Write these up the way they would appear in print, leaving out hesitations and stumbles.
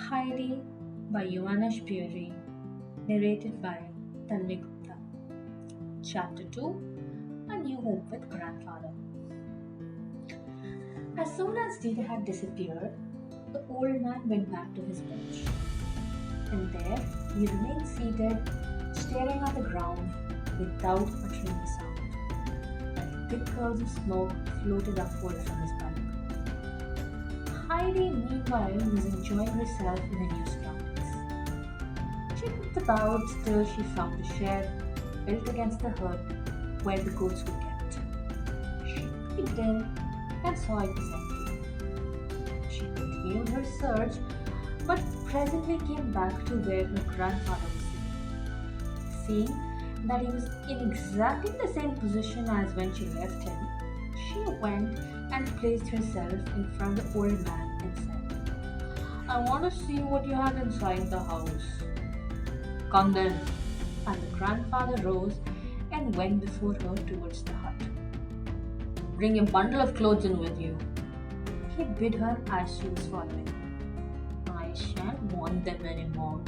Heidi by Johanna Spyri, narrated by Tanvi Gupta. Chapter 2, A New Home with Grandfather. As soon as Dita had disappeared, the old man went back to his bench. And there he remained seated, staring at the ground without uttering a sound, while thick clouds of smoke floated upward from his pipe. Heidi, meanwhile, was enjoying herself in her new surroundings. She looked about till she found a shed built against the hut where the goats were kept. She peeked in and saw it was empty. She continued her search, but presently came back to where her grandfather was sitting. Seeing that he was in exactly the same position as when she left him, she went and placed herself in front of the old man and said, "I want to see what you have inside the house." "Come then." And the grandfather rose and went before her towards the hut. "Bring a bundle of clothes in with you," he bid her as she was following. "I shan't want them anymore,"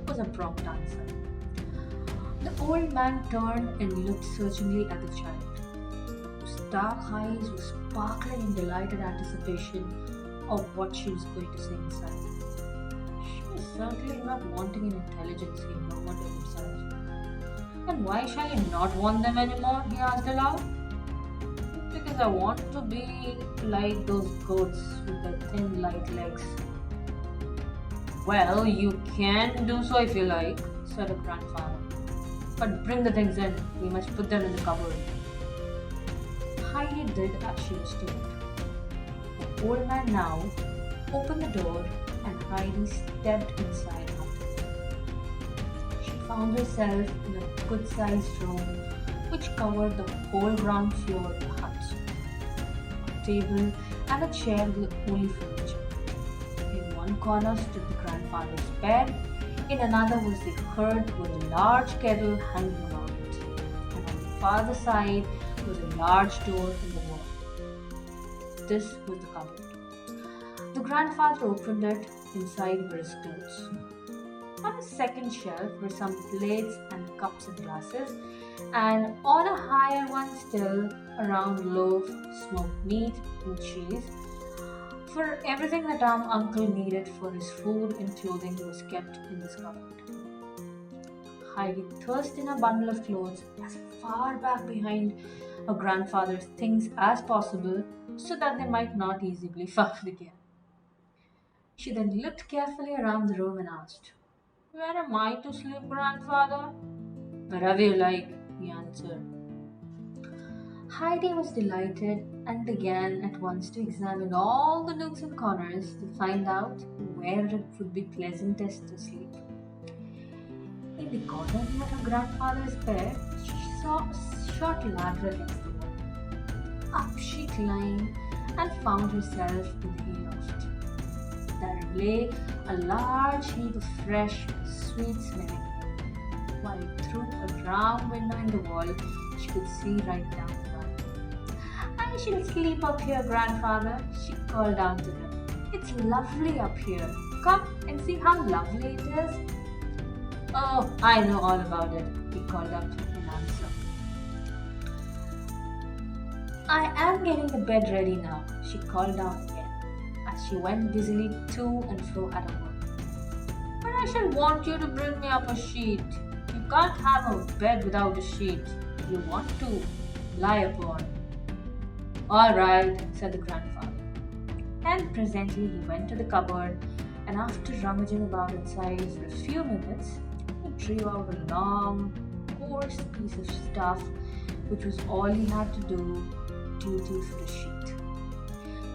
was a prompt answer. The old man turned and looked searchingly at the child, whose dark eyes were sparkling in delighted anticipation of what she was going to say inside. She was certainly not wanting in intelligence, he murmured to himself. "And why shall you not want them anymore?" he asked aloud. "Because I want to be like those goats with their thin, light legs." "Well, you can do so if you like," said her grandfather. "But bring the things in. We must put them in the cupboard." Heidi did as she was told. The old man now opened the door and Heidi stepped inside after. She found herself in a good-sized room which covered the whole ground floor of the hut. A table and a chair were the only furniture. In one corner stood the grandfather's bed, in another was the hearth with a large kettle hanging around it, and on the farther side was a large door in the wall. This was the cupboard. The grandfather opened it. Inside were his clothes. On a second shelf were some plates and cups and glasses, and on a higher one still, a round loaf, smoked meat and cheese. For everything that uncle needed for his food and clothing was kept in this cupboard. Heidi thrust in a bundle of clothes as far back behind her grandfather's things as possible so that they might not easily be found again. She then looked carefully around the room and asked, "Where am I to sleep, grandfather?" "Wherever you like," he answered. Heidi was delighted and began at once to examine all the nooks and corners to find out where it would be pleasantest to sleep. In the corner near her grandfather's bed, she saw a short ladder against the wall. Up she climbed and found herself in the hayloft. There lay a large heap of fresh, sweet-smelling hay, while through a round window in the wall she could see right down the valley. "I shall sleep up here, grandfather," she called down to him. "It's lovely up here. Come and see how lovely it is." "Oh, I know all about it," he called up in answer. "I am getting the bed ready now," she called down again, as she went busily to and fro at her work. "But I shall want you to bring me up a sheet. You can't have a bed without a sheet you want to lie upon." "All right," said the grandfather. And presently he went to the cupboard, and after rummaging about inside for a few minutes, he drew out a long, coarse piece of stuff, which was all he had to do duty for a sheet.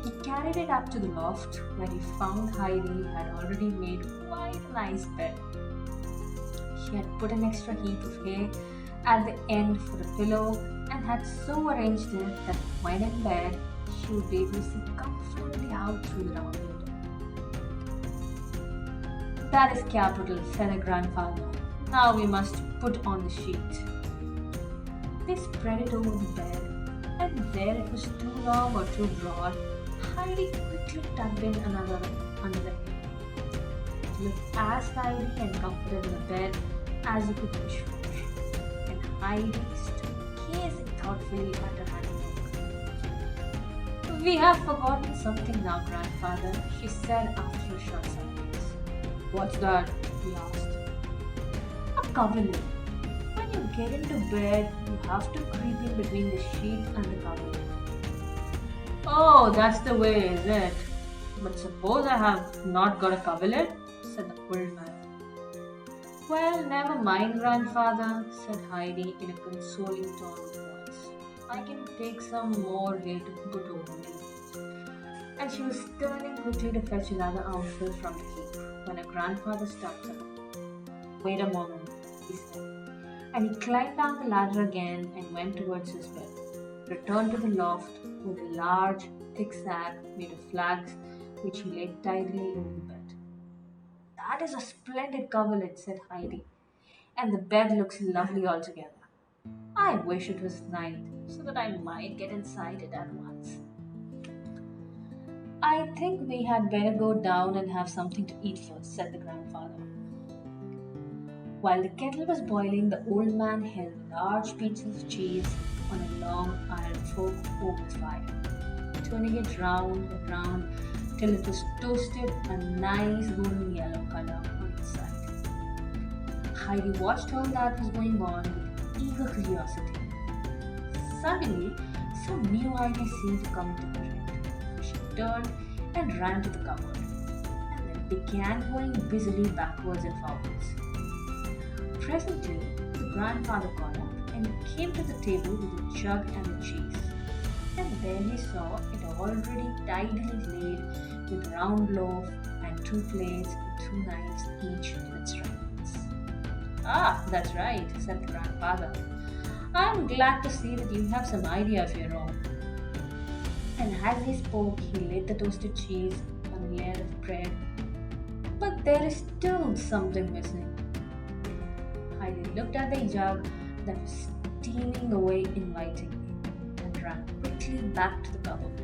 He carried it up to the loft, where he found Heidi had already made quite a nice bed. She had put an extra heap of hay at the end for a pillow and had so arranged it that when in bed, she would be able to see comfortably out through the round window. "That is capital," said her grandfather. "Now we must put on the sheet." They spread it over the bed, and where it was too long or too broad, Heidi quickly tucked in another under the head. looked as tidy and comfortable in the bed as you could wish for. And Heidi stood gazing thoughtfully at her handiwork. "We have forgotten something now, grandfather," she said after a short silence. "What's that?" he asked. "A coverlet. When you get into bed, you have to creep in between the sheet and the coverlet." "Oh, that's the way, is it? But suppose I have not got a coverlet," said the old man. "Well, never mind, grandfather," said Heidi in a consoling tone of voice. "I can take some more here to put over me." And she was turning quickly to fetch another outfit from the heap when her grandfather stopped her. "Wait a moment," he said, and he climbed down the ladder again and went towards his bed. Returned to the loft with a large, thick sack made of flags which he laid tidily over the bed. "That is a splendid coverlet," said Heidi, "and the bed looks lovely altogether. I wish it was night so that I might get inside it at once." "I think we had better go down and have something to eat first," said the grandfather. While the kettle was boiling, the old man held large pieces of cheese on a long iron fork over the fire, turning it round and round till it was toasted a nice golden yellow color on its side. Heidi watched all that was going on with eager curiosity. Suddenly, some new idea seemed to come into her head. She turned and ran to the cupboard, and then began going busily backwards and forwards. Presently, the grandfather got up and came to the table with a jug and the cheese. And there he saw it already tidily laid with round loaf and 2 plates with 2 knives each in its rights. "Ah, that's right," said the grandfather. "I'm glad to see that you have some idea of your own." And as he spoke, he laid the toasted cheese on a layer of bread. "But there is still something missing." Heidi looked at the jug that was steaming away invitingly and ran quickly back to the cupboard.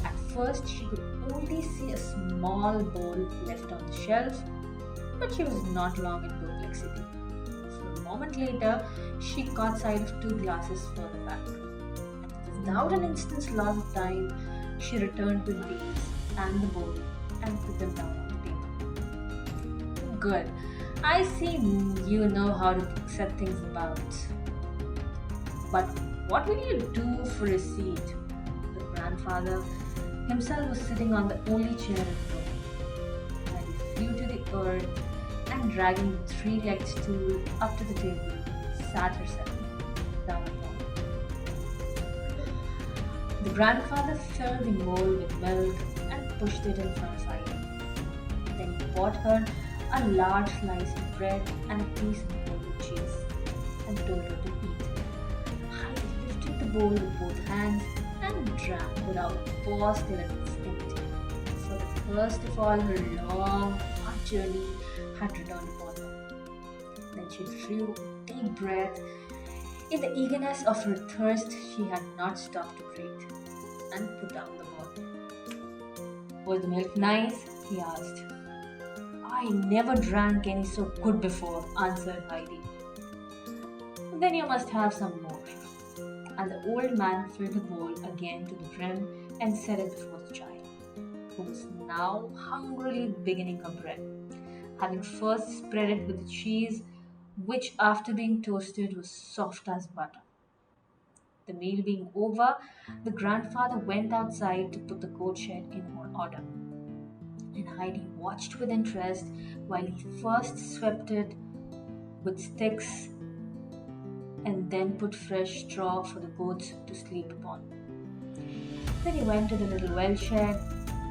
At first, she could only see a small bowl left on the shelf, but she was not long in perplexity. For a moment later, she caught sight of 2 glasses further back. Without an instant's loss of time, she returned with these and the bowl and put them down on the table. "Good. I see you know how to set things about. But what will you do for a seat?" The grandfather himself was sitting on the only chair in the room, and he flew to the earth and dragging the 3-legged stool up to the table, sat herself down upon it. The grandfather filled the bowl with milk and pushed it in front of Heidi. Then he bought her a large slice of bread and a piece of golden cheese and told her to eat. Heidi lifted the bowl with both hands and drank without pause till it was empty. For the first of all her long, hard journey had returned upon her. Then she drew a deep breath. In the eagerness of her thirst, she had not stopped to breathe, and put down the bowl. "Was the milk nice?" he asked. "I never drank any so good before," answered Heidi. "Then you must have some more." And the old man filled the bowl again to the brim and set it before the child, who was now hungrily beginning her bread, having first spread it with the cheese, which after being toasted was soft as butter. The meal being over, the grandfather went outside to put the goat shed in order, and Heidi watched with interest while he first swept it with sticks and then put fresh straw for the goats to sleep upon. Then he went to the little well shed,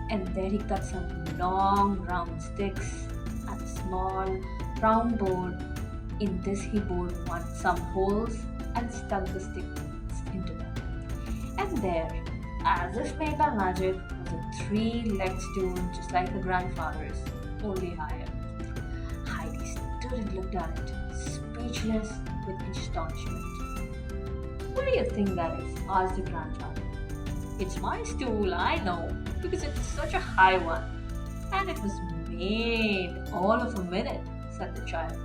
and there he cut some long round sticks and a small round board. In this he bored some holes and stuck the sticks into them. And there, as if made by magic, was a 3-legged stool just like her grandfather's, only higher. Heidi stood and looked at it, speechless with astonishment. "What do you think that is?" asked the grandfather. "It's my stool, I know, because it's such a high one, and it was Wait, all of a minute, said the child,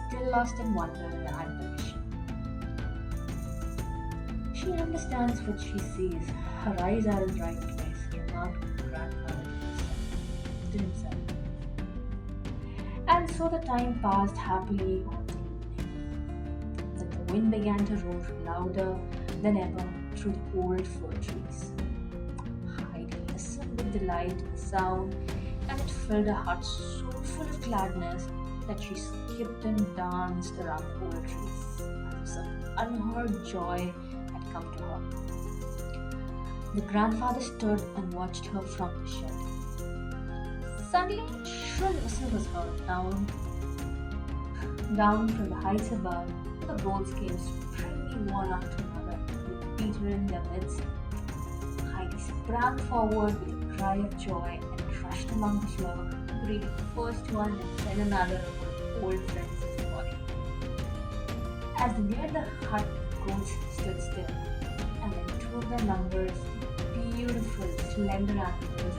still lost in wonder and admiration. She understands what she sees. Her eyes are in the right place, remarked the grandfather to himself. And so the time passed happily on till evening. Then the wind began to roar louder than ever through the old fir trees. Heidi listened with delight to the sound, and it filled her heart so full of gladness that she skipped and danced around the old trees as if some unheard joy had come to her. The grandfather stood and watched her from the shed. Suddenly, a shrill whistle was heard down from the heights above. The goats came springing one after another, with Peter in their midst. Heidi sprang forward with a cry of joy and rushed among the flock, greeting the first one and then another of her old friends as a body. As they neared the hut, the goats stood still, and then two of their numbers, beautiful, slender animals,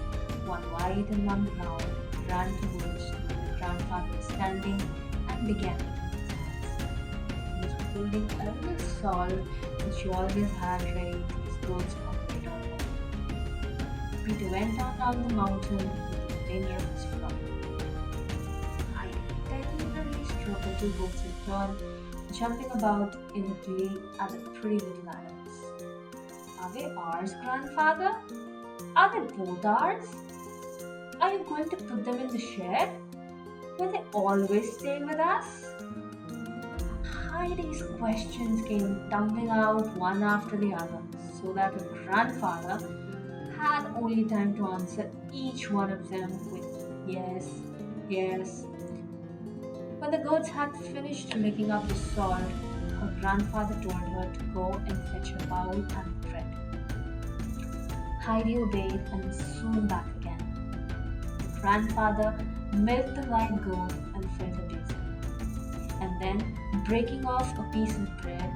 one white and one brown, ran towards where the grandfather was standing and began he was holding a little salt which he always had ready to his goats on the way home. Peter went on down the mountain with the remainder of his flock. Heidi tenderly stroked the two goats in turn, jumping about in the glee at the pretty little animals. Are they ours, grandfather? Are they both ours? Are you going to put them in the shed? Will they always stay with us? Heidi's questions came tumbling out one after the other, so that her grandfather had only time to answer each one of them with yes, yes. When the goats had finished licking up the salt, her grandfather told her to go and fetch her bowl and bread. Heidi obeyed and was soon back again. The grandfather milked the white goat and filled her basin, and then, breaking off a piece of bread,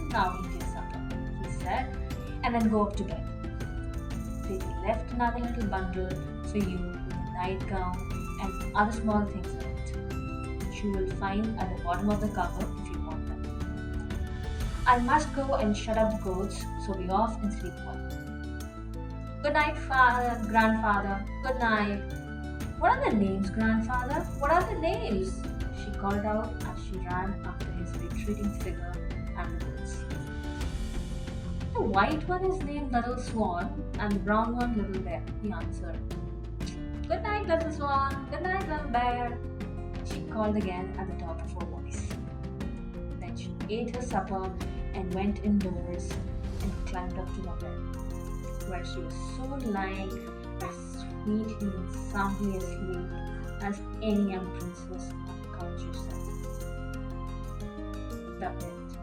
"Now eat your supper," he said, "and then go up to bed. They left another little bundle for you with a nightgown and other small things in it, which you will find at the bottom of the cupboard if you want them. I must go and shut up the goats, so be off and sleep well. Good night, father, grandfather. Good night." "What are their names, grandfather? What are their names?" she called out as she ran after his retreating figure and the goats. "The white one is named Little Swan, and the brown one Little Bear," he answered. "Good night, Little Swan. Good night, Little Bear," she called again at the top of her voice. Then she ate her supper and went indoors and climbed up to her bed, where she was soon lying as sweetly and soundly asleep as any young princess on the couch herself. The end.